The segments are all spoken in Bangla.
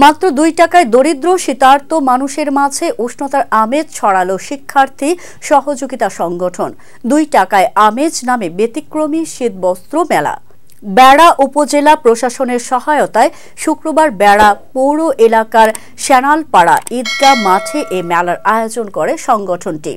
মাত্র 2 টাকায় দরিদ্র শীতার্ত মানুষের মাঝে উষ্ণতার আমেজ ছড়ালো শিক্ষার্থী সহযোগিতা সংগঠন 2 টাকায় আমেজ নামে ব্যতিক্রমী শীতবস্ত্র মেলা। বেড়া উপজেলা প্রশাসনের সহায়তায় শুক্রবার বেড়া পৌর এলাকার শ্যানালপাড়া ঈদগাহ মাঠে এ মেলার আয়োজন করে সংগঠনটি।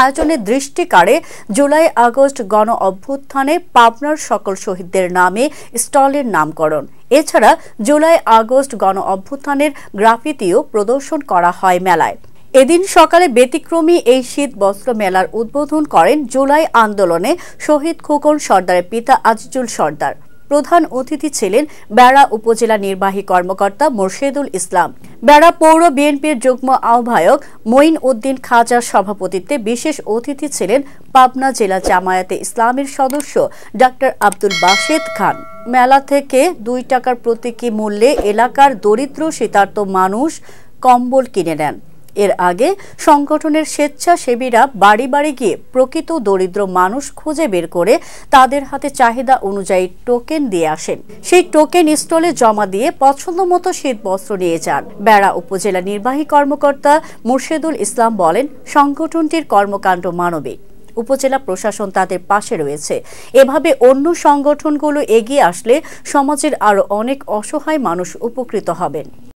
আয়োজনে দৃষ্টি কাড়ে জুলাই আগস্ট গণ অভ্যুত্থানে পাবনার সকল শহীদদের নামে স্টলের নামকরণ। এছাড়া জুলাই আগস্ট গণ অভ্যুত্থানের গ্রাফিতিও প্রদর্শন করা হয় মেলায়। এদিন সকালে ব্যতিক্রমী এই শীত বস্ত্র মেলার উদ্বোধন করেন জুলাই আন্দোলনে শহীদ খোকন সর্দারের পিতা আজিজুল সর্দার। প্রধান অতিথি ছিলেন বেড়া উপজেলা নির্বাহী কর্মকর্তা মোর্শেদুল ইসলাম। বেড়া পৌর বিএনপির যুগ্ম আহ্বায়ক মঈন উদ্দিন খাজার সভাপতিত্বে বিশেষ অতিথি ছিলেন পাবনা জেলা জামায়াতে ইসলামীর সদস্য ডাক্তার আব্দুল বাসেদ খান। মেলা থেকে 2 টাকার প্রতীকী মূল্যে এলাকার দরিদ্র শীতার্ত মানুষ কম্বল কিনে নেন। এর আগে সংগঠনের স্বেচ্ছাসেবীরা বাড়ি বাড়ি গিয়ে প্রকৃত দরিদ্র মানুষ খুঁজে বের করে তাদের হাতে চাহিদা অনুযায়ী টোকেন দিয়ে আসেন। সেই টোকেন স্টলে জমা দিয়ে পছন্দমতো শীতবস্ত্র নিয়ে যান। বেড়া উপজেলা নির্বাহী কর্মকর্তা মোর্শেদুল ইসলাম বলেন, সংগঠনটির কর্মকাণ্ড মানবিক। উপজেলা প্রশাসন তাদের পাশে রয়েছে। এভাবে অন্য সংগঠনগুলো এগিয়ে আসলে সমাজের আরো অনেক অসহায় মানুষ উপকৃত হবেন।